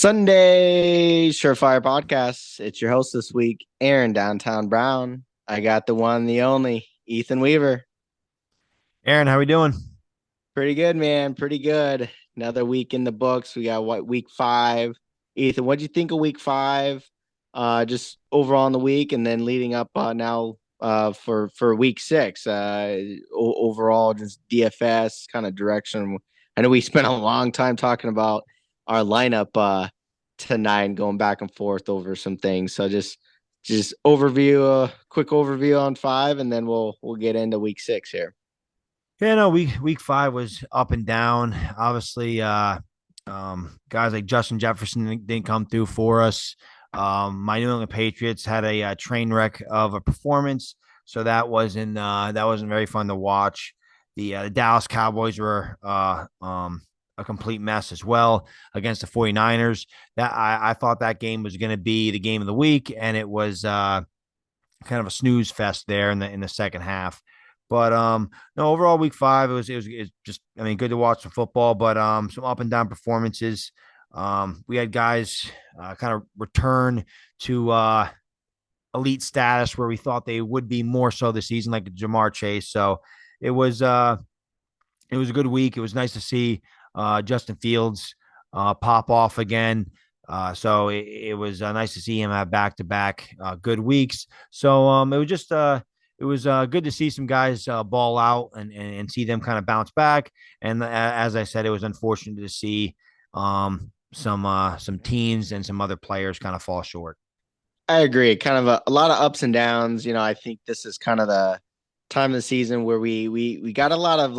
Sunday Surefire Podcast. It's your host this week, Aaron Downtown Brown. I got the one, the only, Ethan Weaver. Aaron, how we doing? Pretty good, man. Pretty good. Another week in the books. We got week five. Ethan, what'd you think of week five? Just overall in the week, and then leading up now for week six. Overall, just DFS kind of direction. I know we spent a long time talking about our lineup tonight and going back and forth over some things. So just overview, quick overview on five, and then we'll get into week six here. Yeah, no, week five was up and down. Obviously, guys like Justin Jefferson didn't come through for us. My New England Patriots had a train wreck of a performance, so that wasn't very fun to watch. The Dallas Cowboys were a complete mess as well against the 49ers. I thought that game was going to be the game of the week, and it was kind of a snooze fest there in the second half. But no, overall week five it was just, I mean, good to watch some football, but some up and down performances. We had guys kind of return to elite status where we thought they would be more so this season, like Jamar Chase. So it was uh it was a good week. It was nice to see Justin Fields pop off again. So it was nice to see him have back to back good weeks. So it was good to see some guys ball out and see them kind of bounce back. And as I said, it was unfortunate to see some teams and some other players kind of fall short. I agree. Kind of a lot of ups and downs. I think this is kind of the time of the season where we got a lot of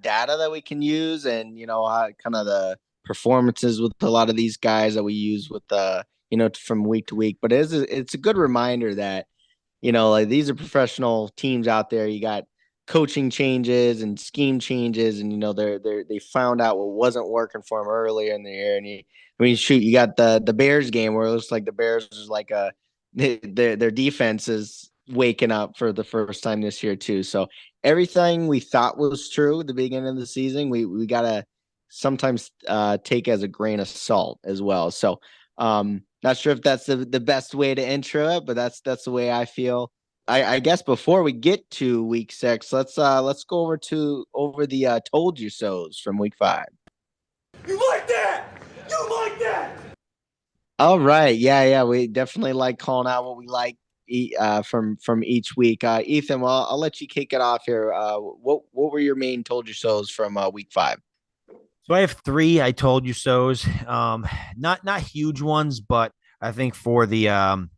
data that we can use, and kind of the performances with a lot of these guys that we use with from week to week. But it's a good reminder that like these are professional teams out there. You got coaching changes and scheme changes, and they found out what wasn't working for them earlier in the year. And shoot, you got the Bears game where it looks like the Bears was like their defense is waking up for the first time this year too. So everything we thought was true at the beginning of the season, we gotta sometimes take as a grain of salt as well. So not sure if that's the best way to intro it, but that's the way I feel. I guess before we get to week six, let's go over the told you so's from week five. You like that? You like that? All right, yeah, we definitely like calling out what we like from each week. Ethan, well, I'll let you kick it off here. What were your main told you so's from week five? So I have three I told you so's. Not huge ones, but I think for the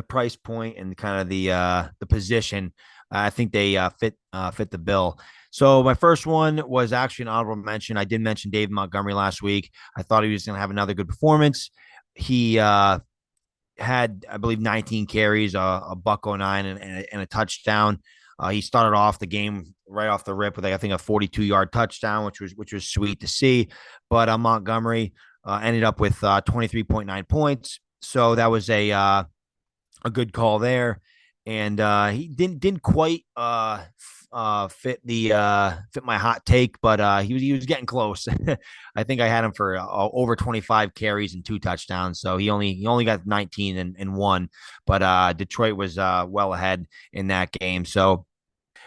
price point and kind of the position, I think they fit the bill. So my first one was actually an honorable mention. I did mention David Montgomery last week. I thought he was going to have another good performance. He had, I believe, 19 carries, a buck 09, and a touchdown. He started off the game right off the rip with, I think, a 42-yard touchdown, which was sweet to see. But Montgomery ended up with 23.9 points, so that was a good call there. And he didn't quite fit my hot take, but he was getting close. I think I had him for over 25 carries and two touchdowns, so he only got 19 and one, but Detroit was well ahead in that game. So,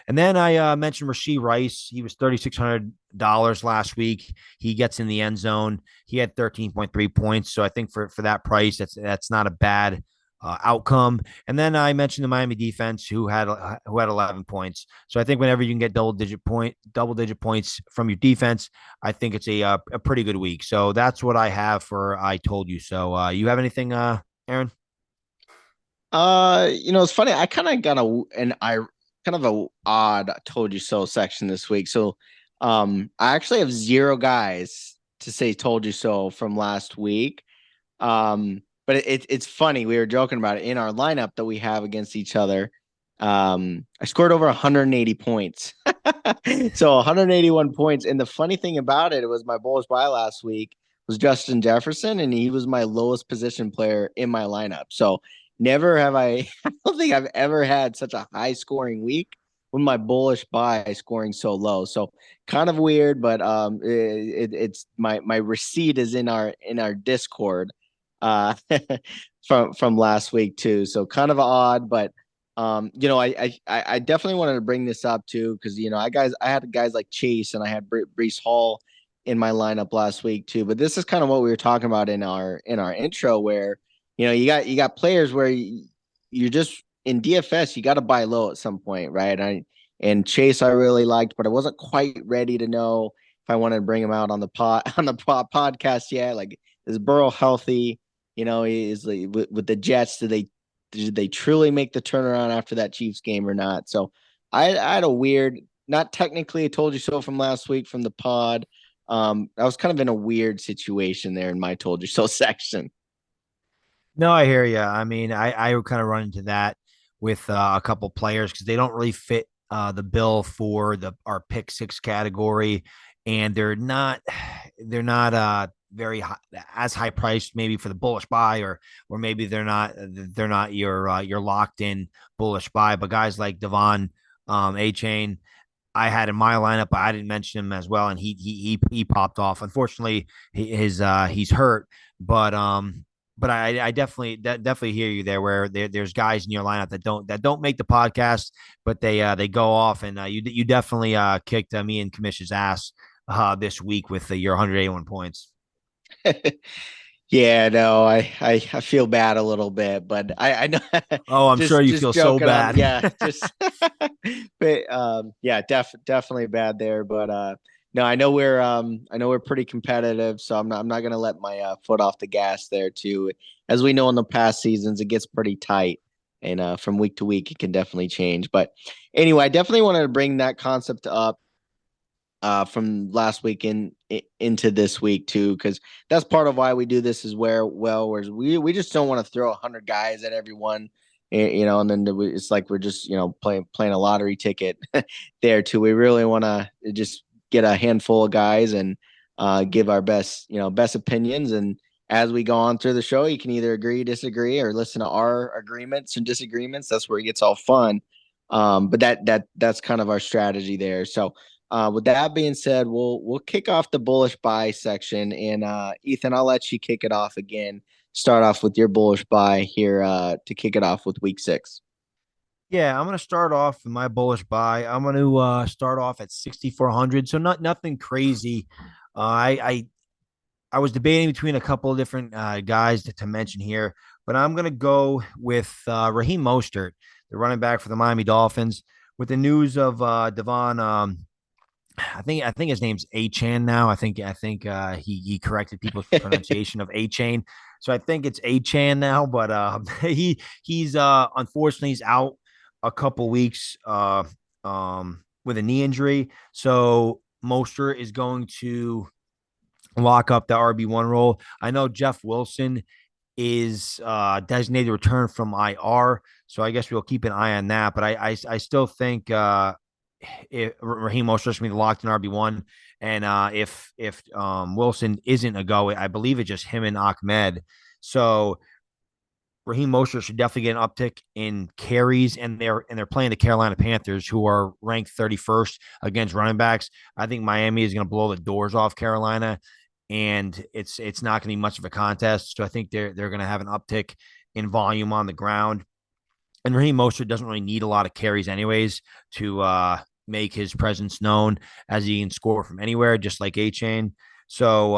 and then I mentioned Rashee Rice. He was $3,600 last week. He gets in the end zone. He had 13.3 points, so I think for that price, that's not a bad outcome. And then I mentioned the Miami defense, who had 11 points. So I think whenever you can get double digit points from your defense, I think it's a pretty good week. So that's what I have for I told you so. You have anything, Aaron? It's funny. I kind of got I kind of a odd told you so section this week. So, I actually have zero guys to say told you so from last week. But it's funny. We were joking about it in our lineup that we have against each other. I scored over 180 points. So 181 points. And the funny thing about it was my bullish buy last week was Justin Jefferson, and he was my lowest position player in my lineup. So never have I don't think I've ever had such a high scoring week with my bullish buy scoring so low. So kind of weird, but it's my receipt is in our Discord uh from last week too. So kind of odd, but I definitely wanted to bring this up too because I had guys like Chase and I had Brees Hall in my lineup last week too. But this is kind of what we were talking about in our intro, where you got players where you're just in DFS, you got to buy low at some point, right? And Chase I really liked, but I wasn't quite ready to know if I wanted to bring him out on the podcast yet. Like, is Burrow healthy? Is like, with the Jets, did they truly make the turnaround after that Chiefs game or not? So I had a weird, not technically I told you so from last week from the pod. I was kind of in a weird situation there in my told you so section. No, I hear you. I mean, I would kind of run into that with a couple players because they don't really fit the bill for our pick six category, and they're not very high, as high priced maybe for the bullish buy, or maybe they're not your locked in bullish buy. But guys like Devon, A Chain, I had in my lineup, but I didn't mention him as well, and he popped off. Unfortunately, he's hurt, but I definitely hear you there. Where there's guys in your lineup that don't make the podcast, but they go off, and you definitely kicked me and Kamish's ass this week with your 181 points. Yeah, no, I feel bad a little bit, but I know Oh, I'm sure you just feel so joking on, bad. yeah, just but yeah, definitely bad there, but no, I know we're pretty competitive, so I'm not gonna let my foot off the gas there too. As we know in the past seasons, it gets pretty tight, and from week to week it can definitely change. But anyway, I definitely wanted to bring that concept up from last week into this week too, because that's part of why we do this is whereas we just don't want to throw 100 guys at everyone, and then it's like we're just playing a lottery ticket there too. We really want to just get a handful of guys and give our best opinions, and as we go on through the show, you can either agree, disagree, or listen to our agreements and disagreements. That's where it gets all fun. But that's kind of our strategy there. So with that being said, we'll kick off the bullish buy section, and Ethan, I'll let you kick it off again. Start off with your bullish buy here to kick it off with week 6. Yeah, I'm gonna start off with my bullish buy. I'm gonna start off at 6,400, so nothing crazy. I was debating between a couple of different guys to mention here, but I'm gonna go with Raheem Mostert, the running back for the Miami Dolphins, with the news of Devon. I think his name's A Chan now. I think he corrected people's pronunciation of A Chain, so I think it's A Chan now. But he's unfortunately he's out a couple weeks with a knee injury. So Mostert is going to lock up the RB1 role. I know Jeff Wilson is designated return from IR, so I guess we'll keep an eye on that. But I still think Raheem Mostert's going to be locked in RB1, and if Wilson isn't a go, I believe it's just him and Ahmed. So Raheem Mostert should definitely get an uptick in carries, and they're playing the Carolina Panthers, who are ranked 31st against running backs. I think Miami is going to blow the doors off Carolina, and it's not going to be much of a contest. So I think they're going to have an uptick in volume on the ground. And Raheem Mostert doesn't really need a lot of carries anyways to make his presence known, as he can score from anywhere, just like A Chain. So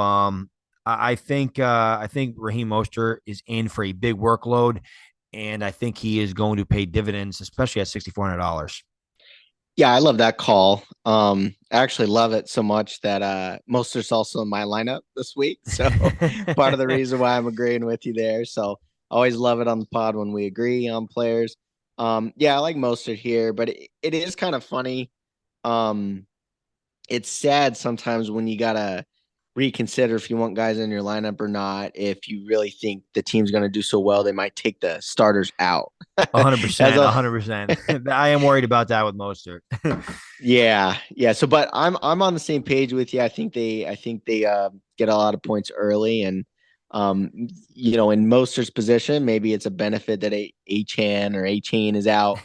I think Raheem Mostert is in for a big workload, and I think he is going to pay dividends, especially at $6,400. Yeah, I love that call. I actually love it so much that Mostert's also in my lineup this week. So part of the reason why I'm agreeing with you there. So always love it on the pod when we agree on players. Yeah, I like Mostert here, but it is kind of funny. Um, it's sad sometimes when you gotta reconsider if you want guys in your lineup or not. If you really think the team's gonna do so well, they might take the starters out. As 100%, a 100%. I am worried about that with Mostert. yeah. So, but I'm on the same page with you. I think they get a lot of points early, and Um, in Mostert's position, maybe it's a benefit that A-Chan or A-Chain is out.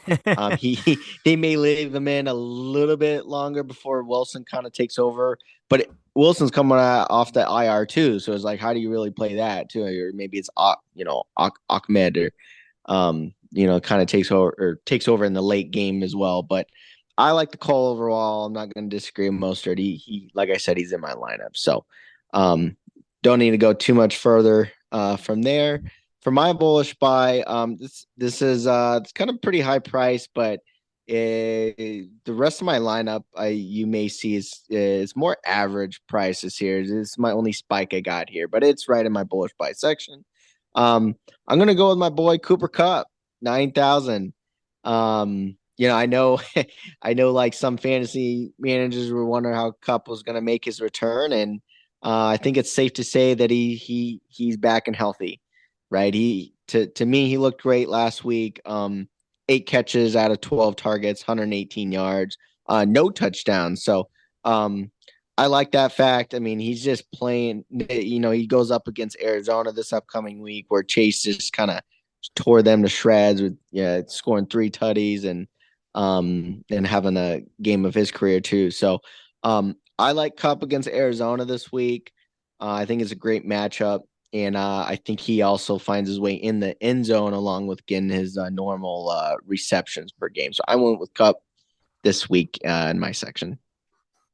They may leave him in a little bit longer before Wilson kind of takes over, but Wilson's coming off the IR too, so it's like, how do you really play that too? Or maybe it's Ahmed or kind of takes over in the late game as well. But I like the call overall. I'm not going to disagree with Mostert. He, like I said, he's in my lineup, so um, don't need to go too much further from there. For my bullish buy, this is it's kind of pretty high price, but the rest of my lineup, you may see is more average prices here. This is my only spike I got here, but it's right in my bullish buy section. I'm gonna go with my boy Cooper Cup, 9,000. I know, I know, like some fantasy managers were wondering how Cup was gonna make his return, and I think it's safe to say that he's back and healthy, right? To me, he looked great last week. 8 catches out of 12 targets, 118 yards, no touchdowns. So I like that fact. I mean, he's just playing. He goes up against Arizona this upcoming week, where Chase just kind of tore them to shreds with scoring 3 tutties and having a game of his career too. So I like Cup against Arizona this week. I think it's a great matchup. And I think he also finds his way in the end zone along with getting his normal receptions per game. So I went with Cup this week in my section.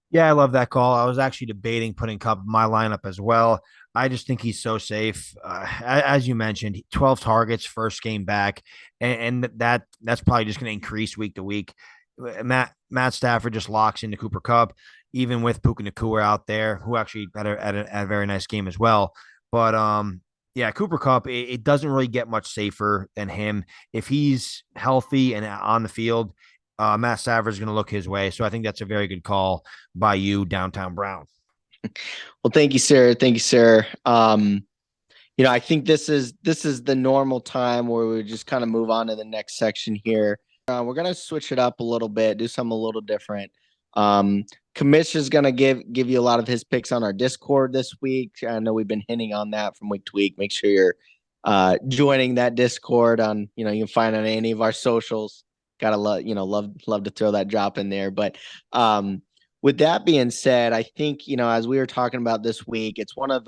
Yeah, I love that call. I was actually debating putting Cup in my lineup as well. I just think he's so safe. As you mentioned, 12 targets first game back, and that's probably just going to increase week to week. Matt Stafford just locks into Cooper Cup, even with Puka Nacua out there, who actually had a very nice game as well. But yeah, Cooper Cup, it doesn't really get much safer than him if he's healthy and on the field. Matt Stafford is going to look his way, so I think that's a very good call by you, Downtown Brown. Well, thank you, sir. Thank you, sir. I think this is the normal time where we just kind of move on to the next section here. We're gonna switch it up a little bit, do something a little different. Um, Kamish is gonna give you a lot of his picks on our Discord this week. I know we've been hinting on that from week to week. Make sure you're joining that Discord on, you can find on any of our socials. Gotta love to throw that drop in there. But with that being said, I think, as we were talking about this week, it's one of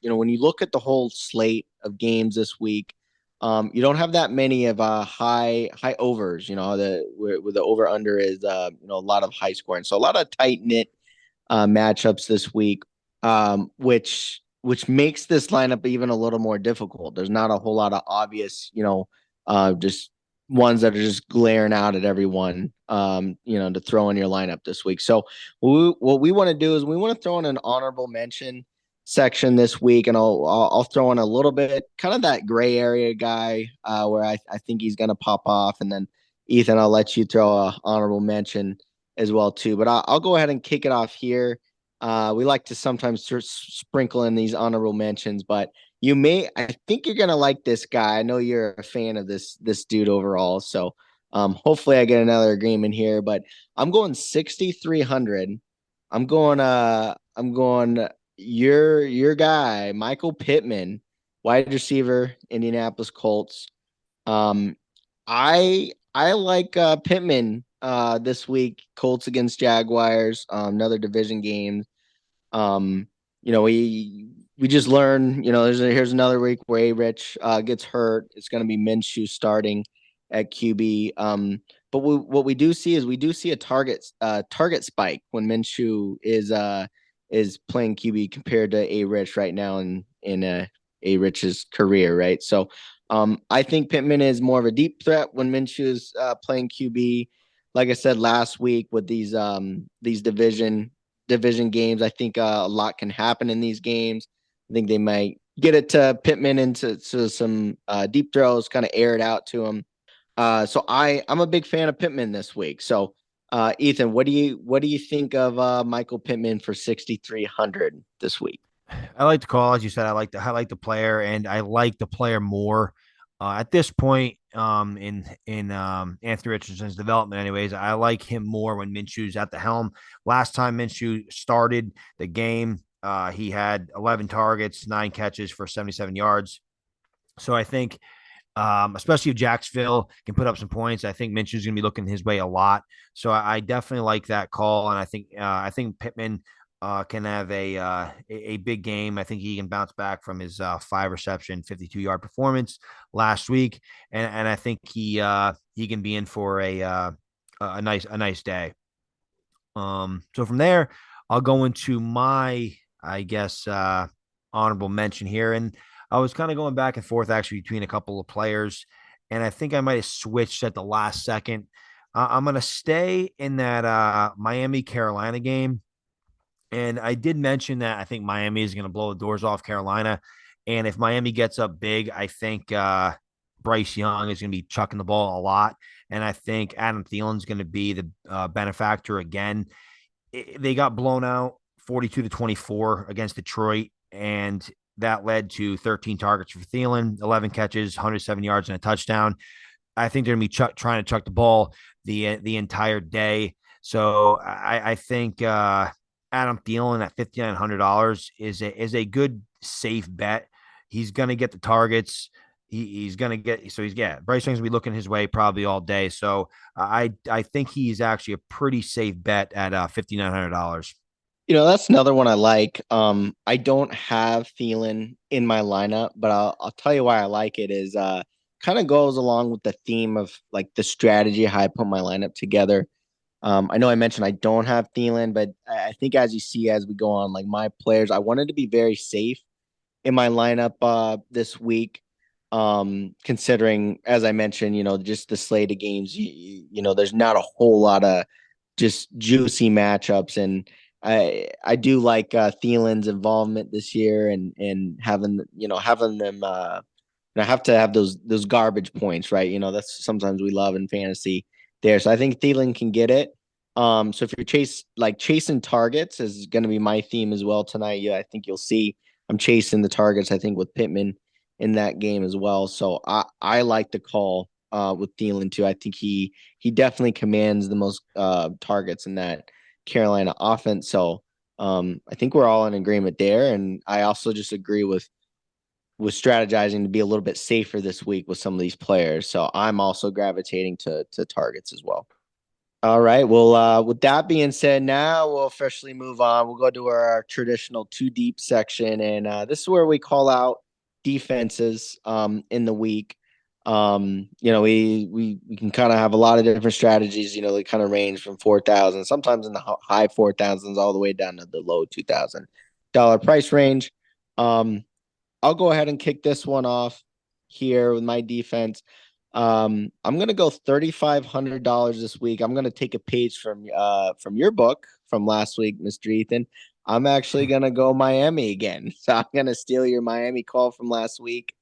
when you look at the whole slate of games this week, you don't have that many of high overs. Where the over under is a lot of high scoring, so a lot of tight knit matchups this week, which makes this lineup even a little more difficult. There's not a whole lot of obvious, just ones that are just glaring out at everyone, to throw in your lineup this week. So what we want to do is we want to throw in an honorable mention section this week, and I'll throw in a little bit, kind of that gray area guy, where I think he's going to pop off, and then Ethan, I'll let you throw a honorable mention as well too. But I'll go ahead and kick it off here. We like to sometimes sprinkle in these honorable mentions, but I think you're gonna like this guy. I know you're a fan of this dude overall, so hopefully I get another agreement here. But I'm going 6,300. I'm going your guy, Michael Pittman, wide receiver, Indianapolis Colts. I like Pittman this week. Colts against Jaguars, another division game. Um, we just learned, here's another week where A-Rich gets hurt. It's going to be Minshew starting at QB. But what we do see is we do see a target spike when Minshew is playing QB compared to A-Rich right now in A-Rich's career, right? So I think Pittman is more of a deep threat when Minshew is playing QB. Like I said last week with these division games, I think a lot can happen in these games. I think they might get it to Pittman into some deep throws, kind of air it out to him. So I'm a big fan of Pittman this week. So Ethan, what do you think of Michael Pittman for 6,300 this week? I like the call, as you said. I like the player, and I like the player more at this point in Anthony Richardson's development. Anyways, I like him more when Minshew's at the helm. Last time Minshew started the game, He had 11 targets, 9 catches for 77 yards. So I think, especially if Jacksonville can put up some points, I think Minshew's going to be looking his way a lot. So I definitely like that call, and I think Pittman can have a big game. I think he can bounce back from his 5 reception, 52-yard performance last week, and I think he can be in for a nice day. So from there, I'll go into my, I guess, honorable mention here. And I was kind of going back and forth actually between a couple of players, and I think I might have switched at the last second. I'm going to stay in that Miami Carolina game. And I did mention that I think Miami is going to blow the doors off Carolina. And if Miami gets up big, I think Bryce Young is going to be chucking the ball a lot. And I think Adam Thielen's going to be the benefactor again. They got blown out 42-24 against Detroit, and that led to 13 targets for Thielen, 11 catches, 107 yards, and a touchdown. I think they're going to be trying to chuck the ball the entire day. So I think Adam Thielen at $5,900 is a good safe bet. He's going to get the targets. He's going to get Bryce Young's gonna be looking his way probably all day. So I think he's actually a pretty safe bet at $5,900. That's another one I like. I don't have Thielen in my lineup, but I'll tell you why I like it is kind of goes along with the theme of like the strategy, how I put my lineup together. I know I mentioned I don't have Thielen, but I think as you see as we go on, like my players, I wanted to be very safe in my lineup this week. Considering as I mentioned, just the slate of games, there's not a whole lot of just juicy matchups, and I do like Thielen's involvement this year, and having them have to have those garbage points, right? That's sometimes we love in fantasy there. So I think Thielen can get it. So if you're chasing targets is going to be my theme as well tonight. Yeah, I think you'll see I'm chasing the targets. I think with Pittman in that game as well. So I like the call with Thielen too. I think he definitely commands the most targets in that Carolina offense. So I think we're all in agreement there. And I also just agree with strategizing to be a little bit safer this week with some of these players. So I'm also gravitating to targets as well. All right. Well, with that being said, now we'll officially move on. We'll go to our traditional two deep section, and this is where we call out defenses in the week. We can kind of have a lot of different strategies. They kind of range from 4,000, sometimes in the high 4,000s, all the way down to the low $2,000 price range. I'll go ahead and kick this one off here with my defense. I'm gonna go $3,500 this week. I'm gonna take a page from your book from last week, Mr. Ethan. I'm actually gonna go Miami again. So I'm gonna steal your Miami call from last week.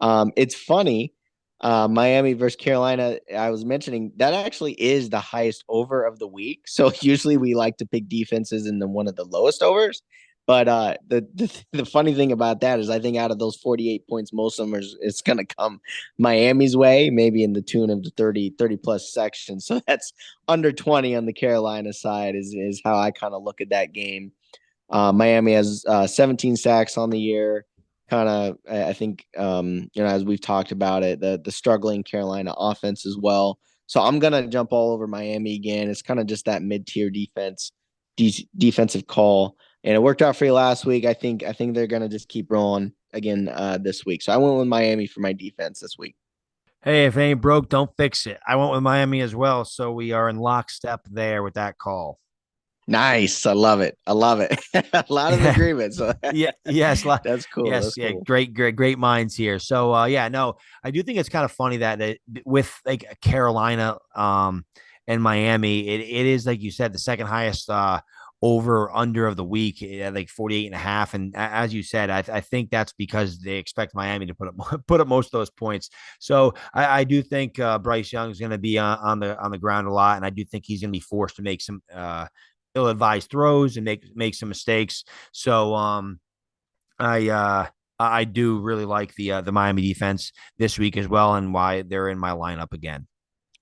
It's funny. Miami versus Carolina, I was mentioning that actually is the highest over of the week. So usually we like to pick defenses in one of the lowest overs. But the funny thing about that is I think out of those 48 points, most of them it's going to come Miami's way, maybe in the tune of the 30 plus section. So that's under 20 on the Carolina side is how I kind of look at that game. Miami has 17 sacks on the year. Kind of, I think, as we've talked about it, the struggling Carolina offense as well. So I'm gonna jump all over Miami again. It's kind of just that mid-tier defensive call, and it worked out for you last week. I think they're gonna just keep rolling again this week. So I went with Miami for my defense this week. Hey, if it ain't broke, don't fix it. I went with Miami as well, so we are in lockstep there with that call. Nice, I love it. I love it. A lot of agreement. So Yeah, yes, that's cool. yes, That's yeah, cool. great minds here. So, yeah, no, I do think it's kind of funny that with like Carolina, and Miami, it is like you said, the second highest over or under of the week at like 48.5. And as you said, I think that's because they expect Miami to put up most of those points. So I do think Bryce Young is going to be on the ground a lot, and I do think he's going to be forced to make some ill-advised throws and make some mistakes. So I do really like the Miami defense this week as well, and why they're in my lineup again.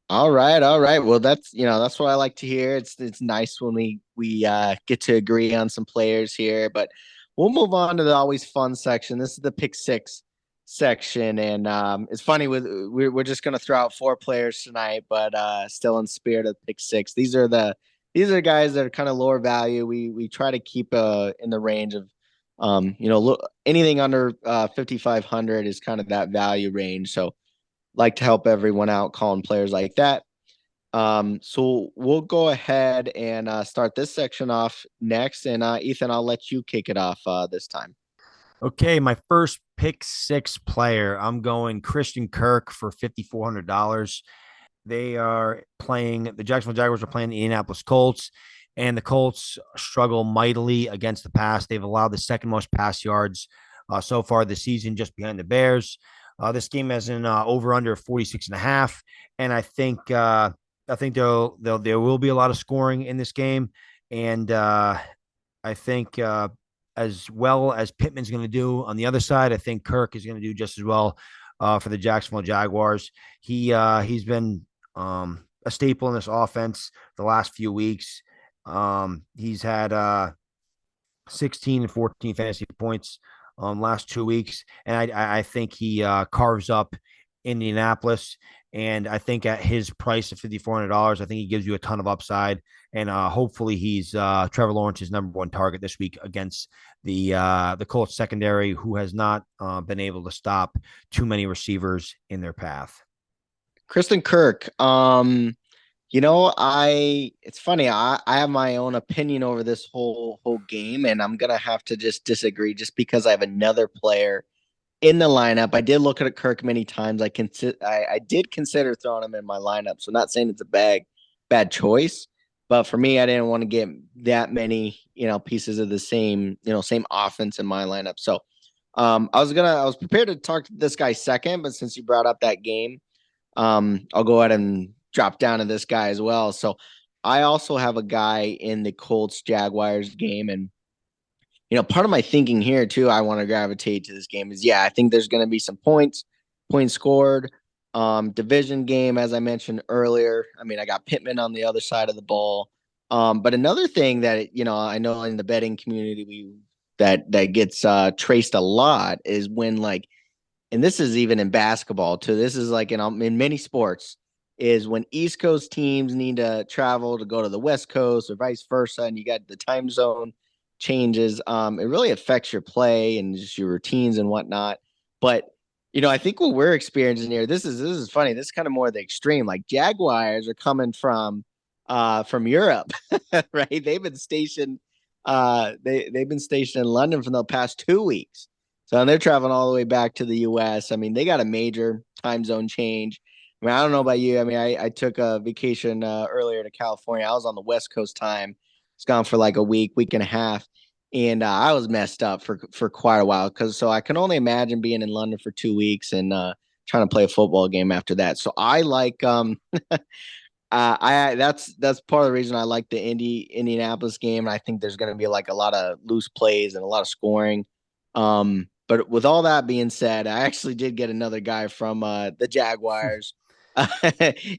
All right, all right. Well, that's what I like to hear. It's nice when we get to agree on some players here, but we'll move on to the always fun section. This is the pick six section, and it's funny with we're just gonna throw out four players tonight, but still in spirit of pick six. These are guys that are kind of lower value. We try to keep in the range of anything under 5,500 is kind of that value range. So like to help everyone out calling players like that. So we'll go ahead and start this section off next. And Ethan, I'll let you kick it off this time. Okay, my first pick six player. I'm going Christian Kirk for $5,400. The Jacksonville Jaguars are playing the Indianapolis Colts, and the Colts struggle mightily against the pass. They've allowed the second most pass yards so far this season, just behind the Bears. This game has an over under 46.5, and I think there will be a lot of scoring in this game, and I think as well as Pittman's going to do on the other side, I think Kirk is going to do just as well for the Jacksonville Jaguars. He's been a staple in this offense the last few weeks. He's had 16 and 14 fantasy points last 2 weeks, and I think he carves up Indianapolis. And I think at his price of $5,400, I think he gives you a ton of upside. And hopefully he's Trevor Lawrence's number one target this week against the Colts secondary, who has not been able to stop too many receivers in their path. Kristen Kirk. It's funny. I have my own opinion over this whole game, and I'm gonna have to just disagree just because I have another player in the lineup. I did look at Kirk many times. I did consider throwing him in my lineup. So not saying it's a bad choice, but for me, I didn't want to get that many, pieces of the same offense in my lineup. So I was prepared to talk to this guy second, but since you brought up that game, I'll go ahead and drop down to this guy as well. So I also have a guy in the Colts Jaguars game, and part of my thinking here too, I want to gravitate to this game is, I think there's going to be some points scored. Division game, as I mentioned earlier. I mean, I got Pittman on the other side of the ball. But another thing that, I know in the betting community, that gets traced a lot is when and this is even in basketball too. This is like in many sports, is when East Coast teams need to travel to go to the West Coast or vice versa, and you got the time zone changes. It really affects your play and just your routines and whatnot. But I think what we're experiencing here, this is funny. This is kind of more the extreme. Like Jaguars are coming from Europe, right? They've been stationed they've been stationed in London for the past 2 weeks. So they're traveling all the way back to the US. I mean, they got a major time zone change. I mean, I don't know about you. I mean, I took a vacation earlier to California. I was on the West Coast time. It's gone for like a week and a half, and I was messed up for quite a while so I can only imagine being in London for 2 weeks and trying to play a football game after that. So I like I that's part of the reason I like the Indianapolis game. And I think there's going to be like a lot of loose plays and a lot of scoring. But with all that being said, I actually did get another guy from the Jaguars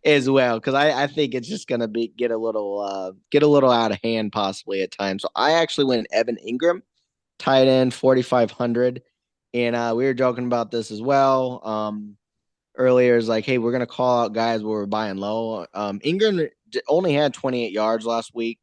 as well, because I think it's just going to get a little out of hand possibly at times. So I actually went Evan Ingram, tight end, 4,500, and we were joking about this as well. Earlier is like, hey, we're gonna call out guys where we're buying low. Ingram only had 28 yards last week,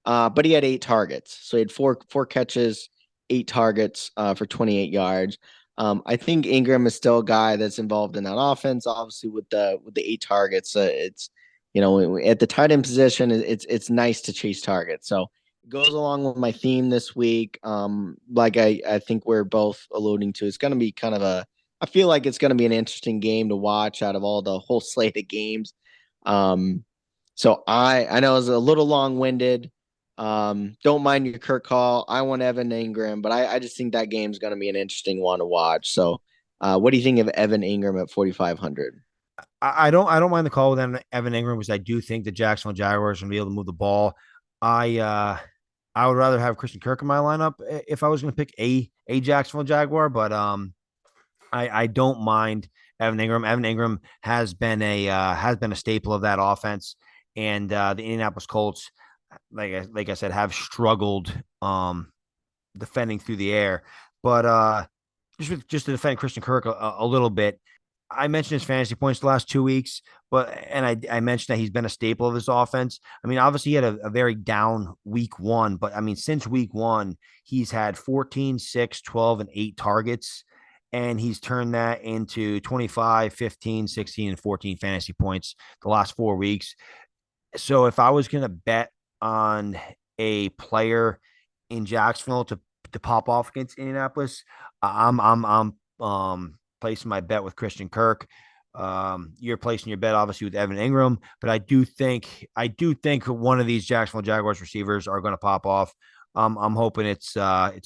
but he had 8 targets, so he had four catches, 8 targets for 28 yards. I think Ingram is still a guy that's involved in that offense. Obviously, with the 8 targets, it's at the tight end position, it's nice to chase targets. So it goes along with my theme this week. Like I think we're both alluding to, it's going to be kind of I feel like it's going to be an interesting game to watch out of all the whole slate of games. So I know it's a little long winded. Don't mind your Kirk call. I want Evan Ingram, but I just think that game's going to be an interesting one to watch. So, what do you think of Evan Ingram at 4,500? I don't mind the call with Evan Ingram, because I do think the Jacksonville Jaguars are going to be able to move the ball. I would rather have Christian Kirk in my lineup if I was going to pick a Jacksonville Jaguar, but I don't mind Evan Ingram. Evan Ingram has been a staple of that offense, and the Indianapolis Colts like I said, have struggled defending through the air. But just to defend Christian Kirk a little bit, I mentioned his fantasy points the last 2 weeks, I mentioned that he's been a staple of this offense. I mean, obviously he had a very down week one, but I mean, since week one, he's had 14, 6, 12, and 8 targets. And he's turned that into 25, 15, 16, and 14 fantasy points the last 4 weeks. So if I was going to bet on a player in Jacksonville to pop off against Indianapolis, I'm placing my bet with Christian Kirk. You're placing your bet obviously with Evan Ingram, but I do think one of these Jacksonville Jaguars receivers are going to pop off. I'm hoping it's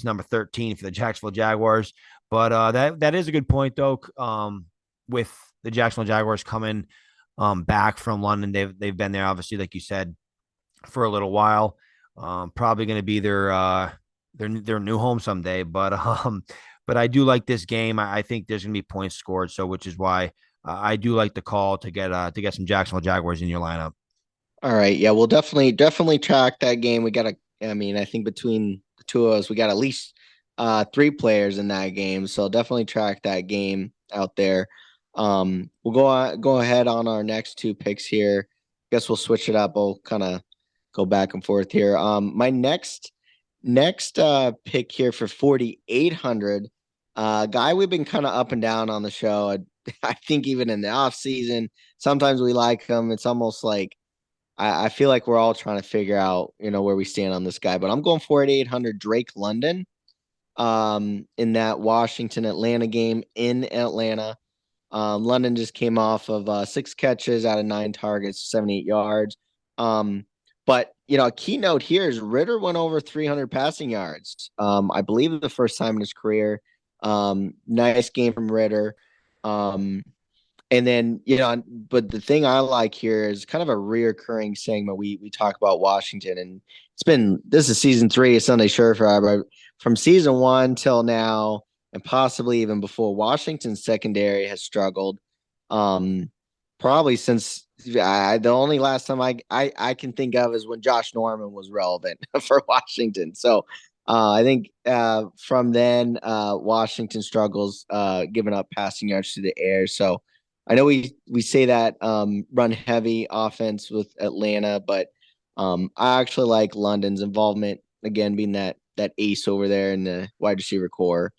number 13 for the Jacksonville Jaguars, but that is a good point though. With the Jacksonville Jaguars coming back from London. They've been there, obviously, like you said, for a little while. Probably going to be their new home someday. But I do like this game. I think there's going to be points scored. So which is why I do like the call to get some Jacksonville Jaguars in your lineup. All right. Yeah, we'll definitely track that game. I mean, I think between the two of us, we got at least three players in that game. So definitely track that game out there. We'll go ahead on our next two picks here. Guess we'll switch it up. We'll kind of go back and forth here. My next pick here for 4,800, guy we've been kind of up and down on the show. I think even in the off season, sometimes we like him. It's almost like I feel like we're all trying to figure out, where we stand on this guy. But I'm going 4,800 Drake London in that Washington Atlanta game in Atlanta. London just came off of 6 catches out of 9 targets, 78 yards. But a keynote here is Ritter went over 300 passing yards. I believe the first time in his career. Nice game from Ritter. And then, but the thing I like here is kind of a reoccurring segment. We talk about Washington, and this is season 3 of Sunday Surefire, but from season 1 till now, and possibly even before, Washington's secondary has struggled. Probably since the only last time I can think of is when Josh Norman was relevant for Washington. So I think from then, Washington struggles giving up passing yards to the air. So I know we say that run heavy offense with Atlanta, but I actually like London's involvement again, being that ace over there in the wide receiver core.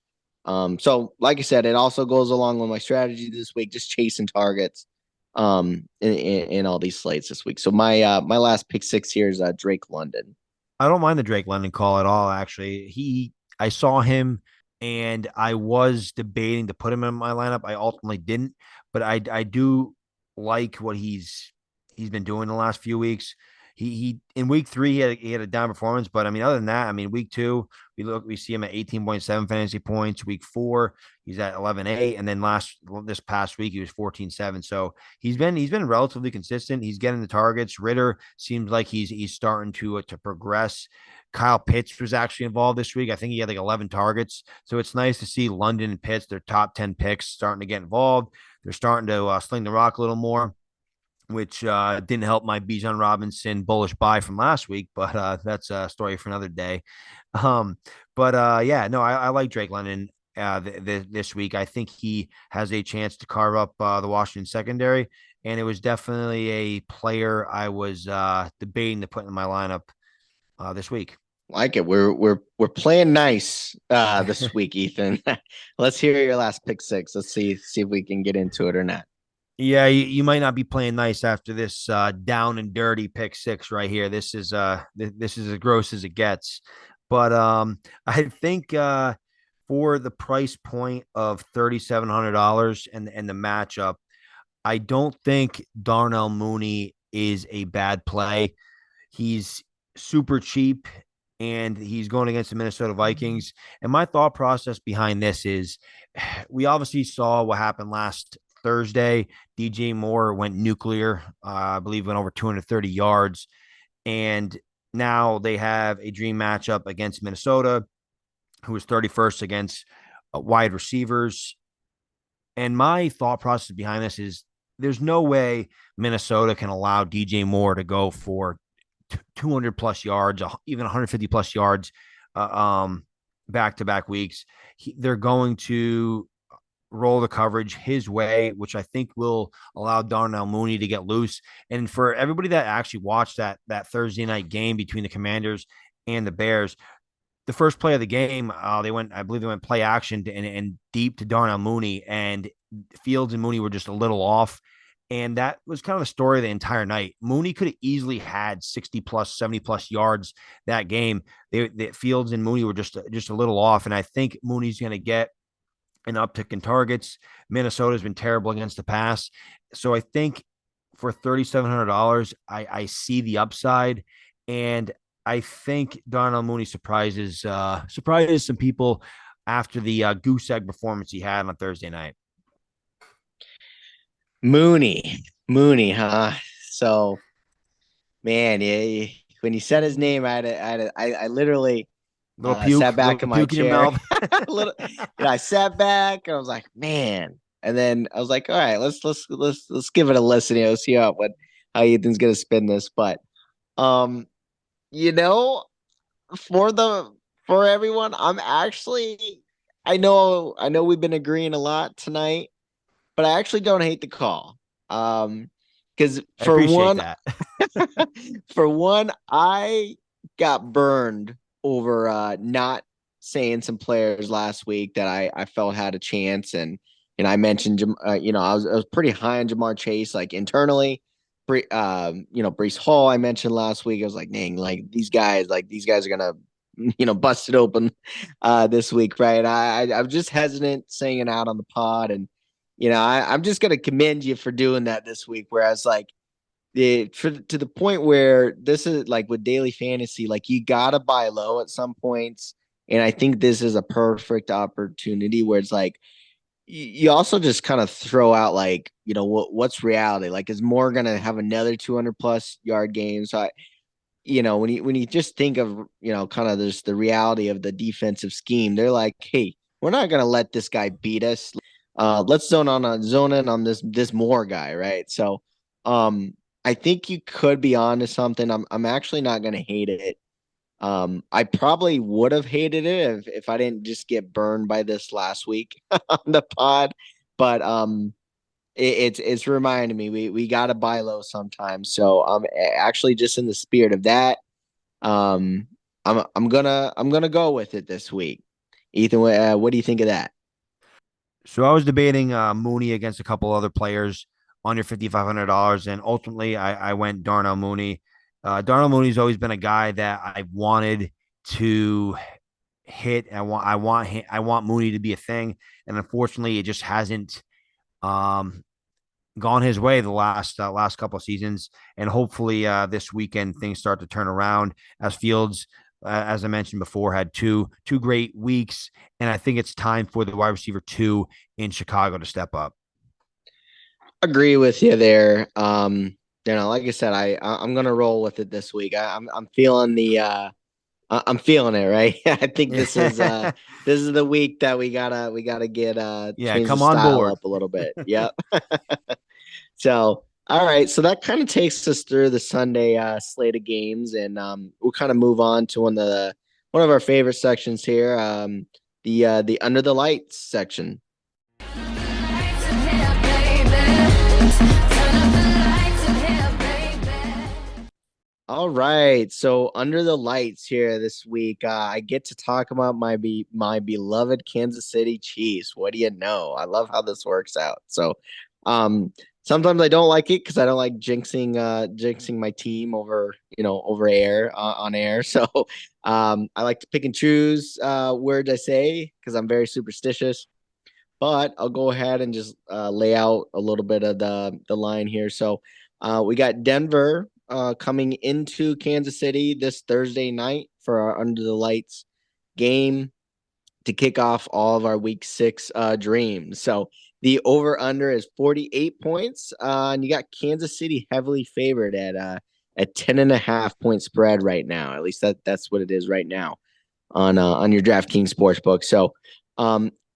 So like I said, it also goes along with my strategy this week, just chasing targets in all these slates this week. So my last pick 6 here is Drake London. I don't mind the Drake London call at all. Actually, I saw him and I was debating to put him in my lineup. I ultimately didn't, but I do like what he's been doing the last few weeks. He in week 3 he had a down performance, but I mean other than that, I mean week 2 we see him at 18.7 fantasy points. Week 4 he's at 11.8, and then this past week he was 14.7. So he's been relatively consistent. He's getting the targets. Ritter seems like he's starting to progress. Kyle Pitts was actually involved this week. I think he had like 11 targets. So it's nice to see London and Pitts, their top 10 picks, starting to get involved. They're starting to sling the rock a little more, which didn't help my Bijan Robinson bullish buy from last week, but that's a story for another day. I like Drake London this week. I think he has a chance to carve up the Washington secondary, and it was definitely a player I was debating to put in my lineup this week. Like it. We're playing nice this week, Ethan. Let's hear your last pick 6. Let's see if we can get into it or not. Yeah, you might not be playing nice after this down and dirty pick 6 right here. This is as gross as it gets. But I think for the price point of $3,700 and the matchup, I don't think Darnell Mooney is a bad play. He's super cheap and he's going against the Minnesota Vikings. And my thought process behind this is we obviously saw what happened last Thursday. DJ Moore went nuclear. I believe went over 230 yards. And now they have a dream matchup against Minnesota, who is 31st against wide receivers. And my thought process behind this is there's no way Minnesota can allow DJ Moore to go for 200 plus yards, even 150 plus yards, back to back weeks. They're going to roll the coverage his way, which I think will allow Darnell Mooney to get loose. And for everybody that actually watched that Thursday night game between the Commanders and the Bears, the first play of the game, I believe they went play action and deep to Darnell Mooney, and Fields and Mooney were just a little off. And that was kind of the story of the entire night. Mooney could have easily had 60 plus, 70 plus yards that game. The Fields and Mooney were just a little off. And I think Mooney's going to get an uptick in targets. Minnesota's been terrible against the pass. So I think for $3,700, I see the upside. And I think Darnell Mooney surprises some people after the goose egg performance he had on Thursday night. Mooney, huh? So, man, yeah, when you said his name, I literally Little puke, sat back little in my puke in your chair. mouth. little, I sat back and I was like, man. And then I was like, all right, let's give it a listen. Let's see how Ethan's gonna spin this. But um, you know, for the for everyone, I know we've been agreeing a lot tonight, but I actually don't hate the call. Because I appreciate that. for one, I got burned over not saying some players last week that I felt had a chance, and I mentioned I was pretty high on Jamar Chase, like internally. Brees Hall I mentioned last week. I was like, dang, like these guys are gonna bust it open this week, right? I'm just hesitant saying it out on the pod, and I'm just gonna commend you for doing that this week. Whereas like to the point where this is like with daily fantasy, like you gotta buy low at some points, and I think this is a perfect opportunity where it's like you also just kind of throw out like what's reality, like is Moore gonna have another 200 plus yard game? So when you just think of kind of this the reality of the defensive scheme, they're like, hey, we're not gonna let this guy beat us. Let's zone in on this Moore guy, right? So I think you could be onto something. I'm actually not gonna hate it. I probably would have hated it if I didn't just get burned by this last week on the pod. But it's reminding me we gotta buy low sometimes. So actually just in the spirit of that, um, I'm gonna go with it this week. Ethan, what do you think of that? So I was debating Mooney against a couple other players under $5,500, and ultimately I went Darnell Mooney. Darnell Mooney's always been a guy that I wanted to hit. I want Mooney to be a thing, and unfortunately, it just hasn't um, gone his way the last couple of seasons. And hopefully, this weekend things start to turn around as Fields. As I mentioned before, had two great weeks, and I think it's time for the wide receiver 2 in Chicago to step up. Agree with you there. Like I said, I'm gonna roll with it this week. I'm feeling I'm feeling it, right? I think this is the week that we gotta get Yeah, change the come on style board. up a little bit. Yep. So all right, so that kind of takes us through the Sunday slate of games, and we'll kind of move on to one of our favorite sections here, the under the lights section. All right, so under the lights here this week, I get to talk about my beloved Kansas City Chiefs. What do you know? I love how this works out. So, sometimes I don't like it because I don't like jinxing my team over air on air. So, I like to pick and choose words I say because I'm very superstitious. But I'll go ahead and just lay out a little bit of the line here. So we got Denver coming into Kansas City this Thursday night for our Under the Lights game to kick off all of our Week 6 dreams. So the over under is 48 points, and you got Kansas City heavily favored at 10.5 point spread right now. At least that's what it is right now on your DraftKings sportsbook. So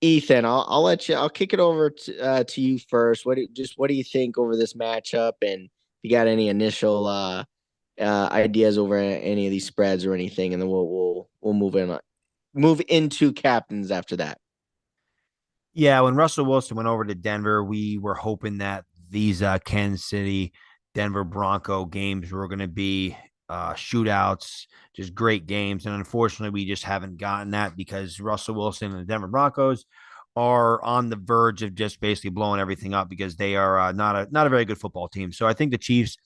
Ethan, I'll kick it over to you first. What do you think over this matchup, and if you got any ideas over any of these spreads or anything, and then we'll move into captains after that. Yeah, when Russell Wilson went over to Denver, we were hoping that these Kansas City, Denver Bronco games were going to be shootouts, just great games. And unfortunately, we just haven't gotten that because Russell Wilson and the Denver Broncos are on the verge of just basically blowing everything up because they are not a very good football team. So I think the Chiefs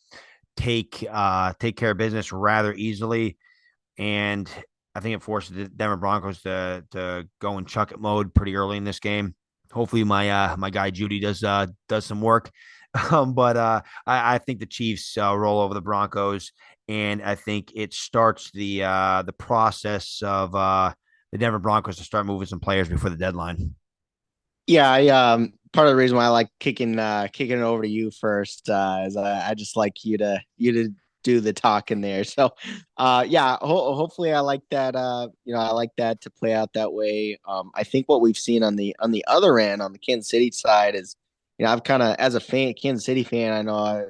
take care of business rather easily, and I think it forces the Denver Broncos to go in chuck it mode pretty early in this game. Hopefully, my guy Judy does some work, but I think the Chiefs roll over the Broncos, and I think it starts the process of the Denver Broncos to start moving some players before the deadline. Yeah, I part of the reason why I like kicking it over to you first is I just like you to do the talking there. So yeah, hopefully I like that I like that to play out that way. I think what we've seen on the other end on the Kansas City side is I've kind of as a fan Kansas City fan, I know a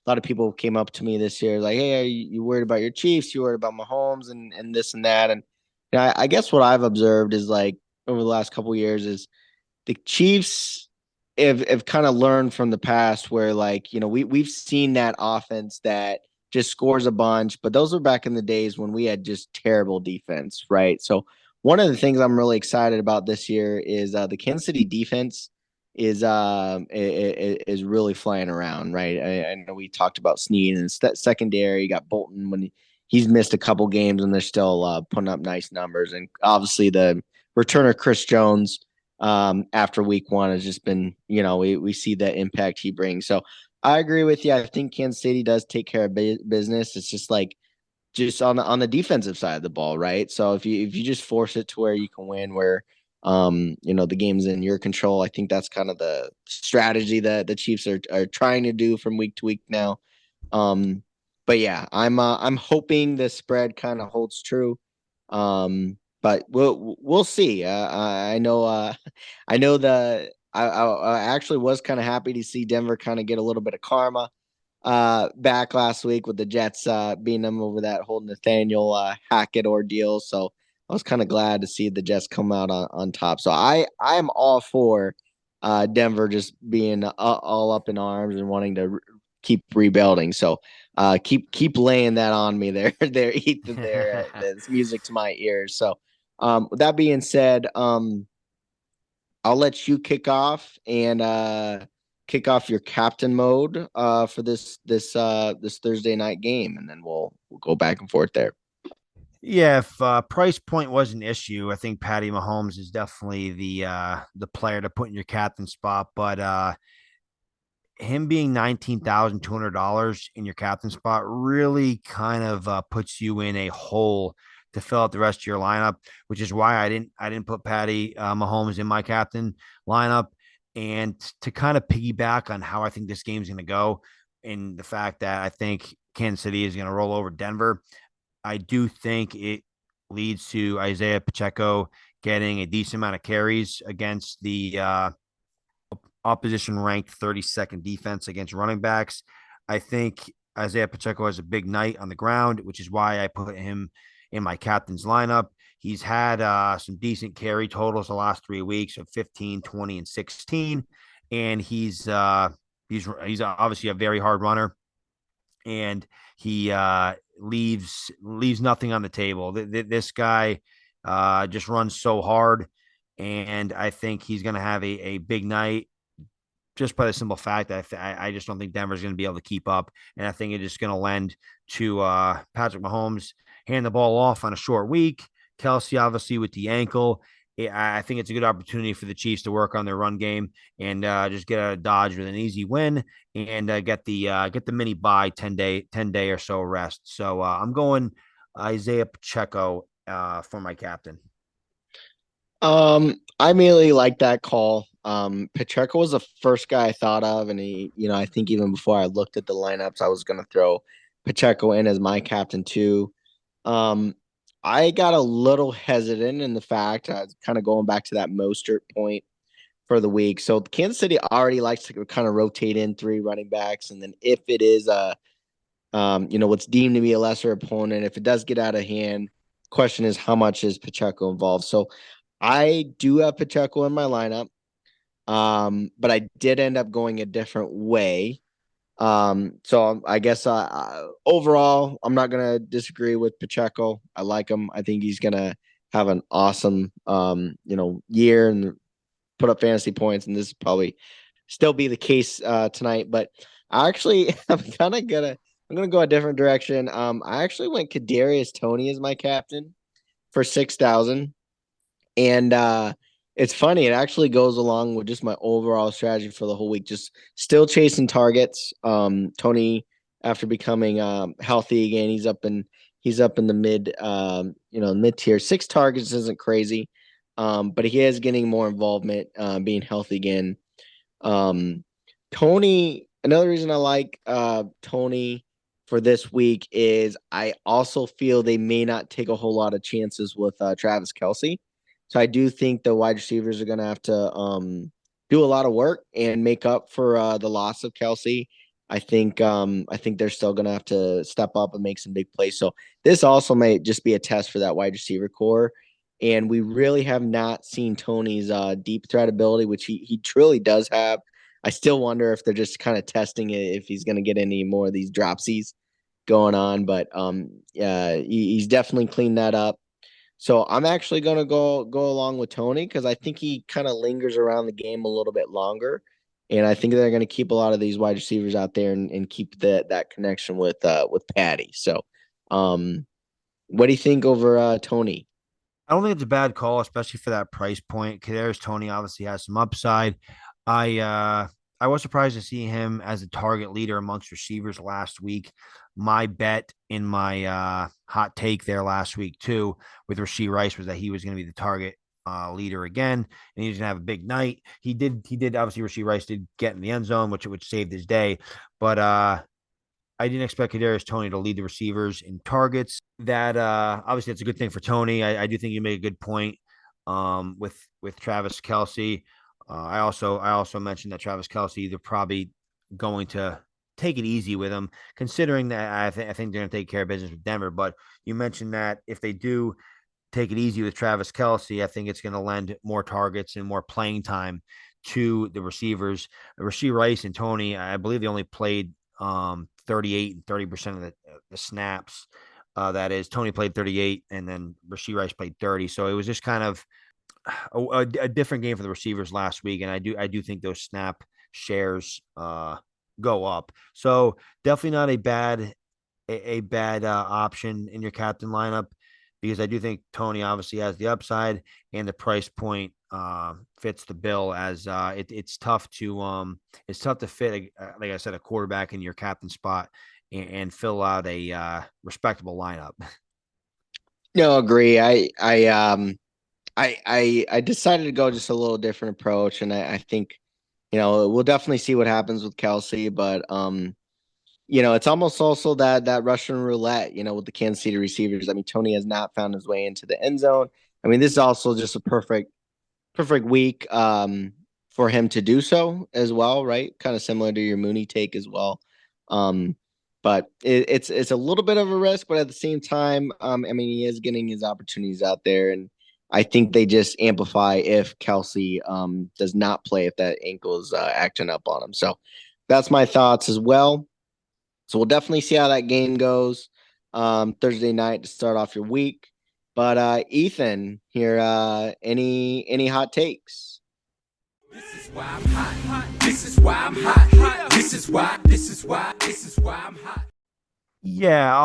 lot of people came up to me this year like, "Hey, are you worried about your Chiefs? You worried about Mahomes and this and that?" And I guess what I've observed is like over the last couple of years is the Chiefs have kind of learned from the past where like, we've seen that offense that just scores a bunch, but those were back in the days when we had just terrible defense, right? So one of the things I'm really excited about this year is the Kansas City defense is really flying around, right? I know we talked about Snead and secondary. You got Bolton when he's missed a couple games and they're still putting up nice numbers, and obviously the returner Chris Jones after week one has just been, we see the impact he brings. So I agree with you. I think Kansas City does take care of business. It's just like just on the defensive side of the ball, right? So if you just force it to where you can win, where the game's in your control, I think that's kind of the strategy that the Chiefs are trying to do from week to week now. Um, but yeah, I'm hoping the spread kind of holds true. But we'll see. I know I know the I actually was kind of happy to see Denver kind of get a little bit of karma back last week with the Jets beating them over that whole Nathaniel Hackett ordeal. So I was kind of glad to see the Jets come out on top. So I'm all for Denver just being all up in arms and wanting to keep rebuilding. So keep laying that on me there. There, that's music to my ears. So with that being said, I'll let you kick off your captain mode for this Thursday night game, and then we'll go back and forth there. Yeah, if price point was an issue, I think Patty Mahomes is definitely the player to put in your captain spot. But him being $19,200 in your captain spot really kind of puts you in a hole to fill out the rest of your lineup, which is why I didn't put Patty Mahomes in my captain lineup. And to kind of piggyback on how I think this game's going to go, and the fact that I think Kansas City is going to roll over Denver, I do think it leads to Isaiah Pacheco getting a decent amount of carries against the opposition ranked 32nd defense against running backs. I think Isaiah Pacheco has a big night on the ground, which is why I put him in my captain's lineup. He's had some decent carry totals the last 3 weeks of 15, 20, and 16. And he's obviously a very hard runner, and he leaves nothing on the table. This guy just runs so hard, and I think he's going to have a big night just by the simple fact that I just don't think Denver's going to be able to keep up. And I think it's just going to lend to Patrick Mahomes hand the ball off on a short week. Kelsey, obviously, with the ankle. I think it's a good opportunity for the Chiefs to work on their run game and just get out of Dodge with an easy win and get the mini bye 10 day or so rest. So I'm going Isaiah Pacheco for my captain. I immediately like that call. Pacheco was the first guy I thought of, and I think even before I looked at the lineups, I was going to throw Pacheco in as my captain too. Um, I got a little hesitant in the fact kind of going back to that Mostert point for the week. So Kansas City already likes to kind of rotate in three running backs, and then if it is what's deemed to be a lesser opponent. If it does get out of hand, question is how much is Pacheco involved? So I do have Pacheco in my lineup, but I did end up going a different way. So I guess overall, I'm not gonna disagree with Pacheco. I like him. I think he's gonna have an awesome year and put up fantasy points, and this is probably still be the case tonight. But I actually I'm gonna go a different direction. I actually went Kadarius Toney as my captain for 6,000. And it's funny, it actually goes along with just my overall strategy for the whole week. Just still chasing targets. Tony, after becoming healthy again, he's up in the mid tier. 6 targets isn't crazy. But he is getting more involvement, being healthy again. Um, Tony, another reason I like Tony for this week is I also feel they may not take a whole lot of chances with Travis Kelsey. So I do think the wide receivers are going to have to do a lot of work and make up for the loss of Kelsey. I think they're still going to have to step up and make some big plays. So this also might just be a test for that wide receiver core. And we really have not seen Tony's deep threat ability, which he truly does have. I still wonder if they're just kind of testing it, if he's going to get any more of these dropsies going on. But yeah, he's definitely cleaned that up. So I'm actually going to go along with Tony because I think he kind of lingers around the game a little bit longer, and I think they're going to keep a lot of these wide receivers out there and keep that connection with Patty. So, what do you think over Tony? I don't think it's a bad call, especially for that price point. Kadarius Toney obviously has some upside. I was surprised to see him as a target leader amongst receivers last week. My bet in my hot take there last week too with Rashee Rice was that he was going to be the target leader again, and he was going to have a big night. He did. Obviously, Rashee Rice did get in the end zone, which saved his day. But I didn't expect Kadarius Toney to lead the receivers in targets. That obviously that's a good thing for Toney. I do think you made a good point with Travis Kelsey. I also mentioned that Travis Kelsey they're probably going to take it easy with him, considering that I think they're going to take care of business with Denver. But you mentioned that if they do take it easy with Travis Kelsey, I think it's going to lend more targets and more playing time to the receivers. Rashee Rice and Toney, I believe they only played 38 and 30% of the snaps. That is, Toney played 38 and then Rashee Rice played 30. So it was just kind of a different game for the receivers last week. And I do think those snap shares go up. So definitely not a bad option in your captain lineup because I do think Toney obviously has the upside and the price point fits the bill as it's tough to fit like I said a quarterback in your captain spot and fill out a respectable lineup. No, agree. I decided to go just a little different approach, and I think we'll definitely see what happens with Kelsey, but it's almost also that Russian roulette, with the Kansas City receivers. I mean, Tony has not found his way into the end zone. I mean, this is also just a perfect week for him to do so as well, right? Kind of similar to your Mooney take as well. Um, but it's a little bit of a risk, but at the same time, I mean, he is getting his opportunities out there, and I think they just amplify if Kelsey does not play if that ankle is acting up on him. So that's my thoughts as well. So we'll definitely see how that game goes Thursday night to start off your week. But Ethan, here, any hot takes? This is why I'm hot. This is why I'm hot. This is why I'm hot. Yeah,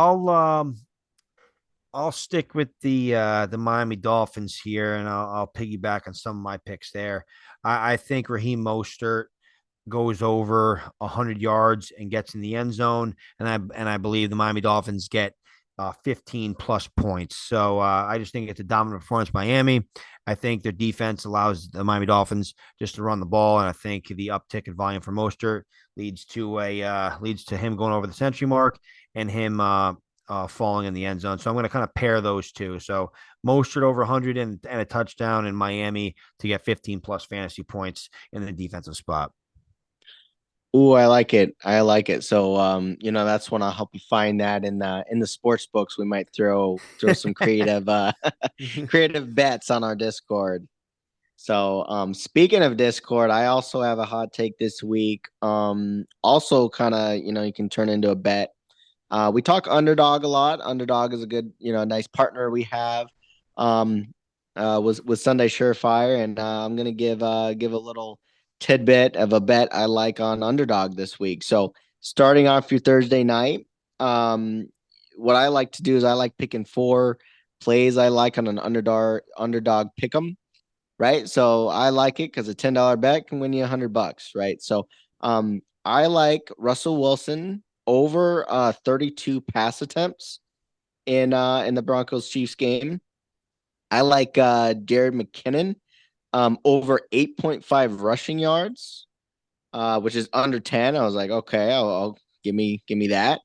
I'll stick with the Miami Dolphins here, and I'll piggyback on some of my picks there. I think Raheem Mostert goes over 100 yards and gets in the end zone, and I believe the Miami Dolphins get 15 plus points. So I just think it's a dominant performance. Miami. I think their defense allows the Miami Dolphins just to run the ball, and I think the uptick in volume for Mostert leads to him going over the century mark and him falling in the end zone. So I'm going to kind of pair those two. So Mostert over 100 and a touchdown in Miami to get 15 plus fantasy points in the defensive spot. Ooh, I like it. I like it. So, that's when I'll help you find that in the sports books. We might throw some creative creative bets on our Discord. So, speaking of Discord, I also have a hot take this week. Also kind of, you can turn into a bet. We talk underdog a lot. Underdog is a good, nice partner we have. Um, was Sunday Surefire, and I'm gonna give a little tidbit of a bet I like on underdog this week. So starting off your Thursday night, um, what I like to do is I like picking four plays I like on an underdog pick 'em, right? So I like it because a $10 bet can win you $100, right? So I like Russell Wilson over 32 pass attempts in the Broncos Chiefs game. I like Jared McKinnon over 8.5 rushing yards, which is under 10. I was like, okay, I'll give me that.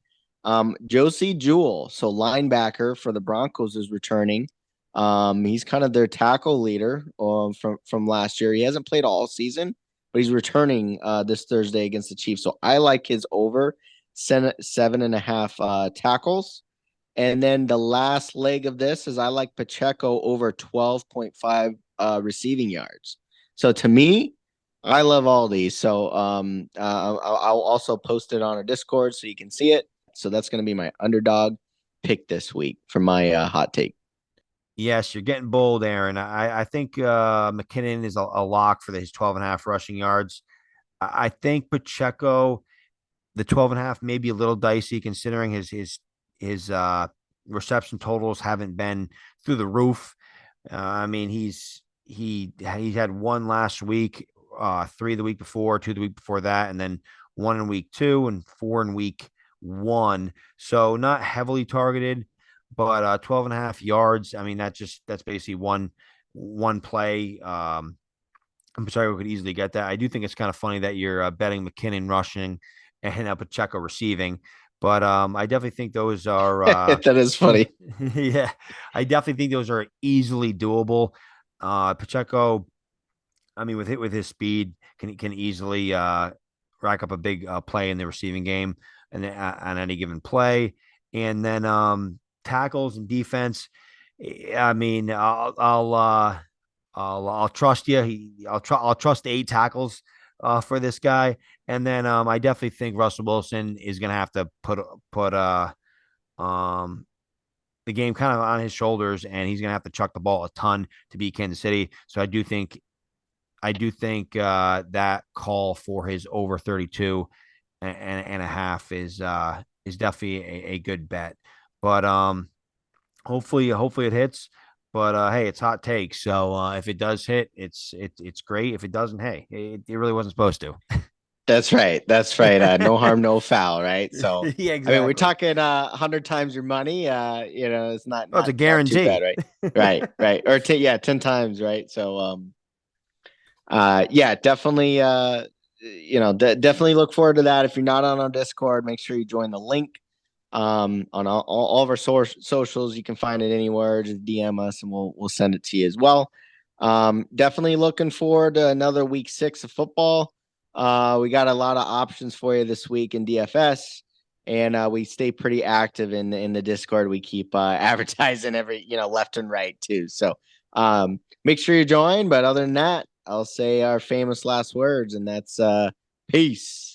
Josie Jewell, so linebacker for the Broncos, is returning. He's kind of their tackle leader from last year. He hasn't played all season, but he's returning this Thursday against the Chiefs. So I like his over 7.5 tackles. And then the last leg of this is I like Pacheco over 12.5 receiving yards. So to me, I love all these. So I'll also post it on our Discord so you can see it. So that's going to be my underdog pick this week for my hot take. Yes, you're getting bold, Aaron. I think McKinnon is a lock for his 12.5 rushing yards. I think Pacheco, the 12.5 may be a little dicey considering his reception totals haven't been through the roof. I mean, he had one last week, three the week before, two the week before that, and then one in week two and four in week one. So not heavily targeted, but 12.5 yards. I mean, that's basically one play. I'm sorry, we could easily get that. I do think it's kind of funny that you're betting McKinnon rushing and Pacheco receiving, but I definitely think those are That is funny. yeah, I definitely think those are easily doable. Pacheco, I mean, with his speed, can easily rack up a big play in the receiving game and on any given play, and then tackles and defense. I mean, I'll trust you. I'll trust 8 tackles for this guy, and then I definitely think Russell Wilson is going to have to put um the game kind of on his shoulders, and he's going to have to chuck the ball a ton to beat Kansas City. So I do think that call for his over 32 and a half is definitely a good bet. But hopefully it hits. But hey, it's hot take. So if it does hit, it's great. If it doesn't, hey, it really wasn't supposed to. That's right. That's right. No harm, no foul, right? So Yeah, I mean, we're exactly. talking 100 times your money. It's not Oh, it's a not too guarantee. bad, right? Right, right. Or 10 times, right? So yeah, definitely definitely look forward to that. If you're not on our Discord, make sure you join the link on all of our socials. You can find it anywhere. Just DM us and we'll send it to you as well. Definitely looking forward to another week 6 of football. We got a lot of options for you this week in DFS, and we stay pretty active in the Discord. We keep advertising every left and right too. So make sure you join. But other than that, I'll say our famous last words, and that's peace.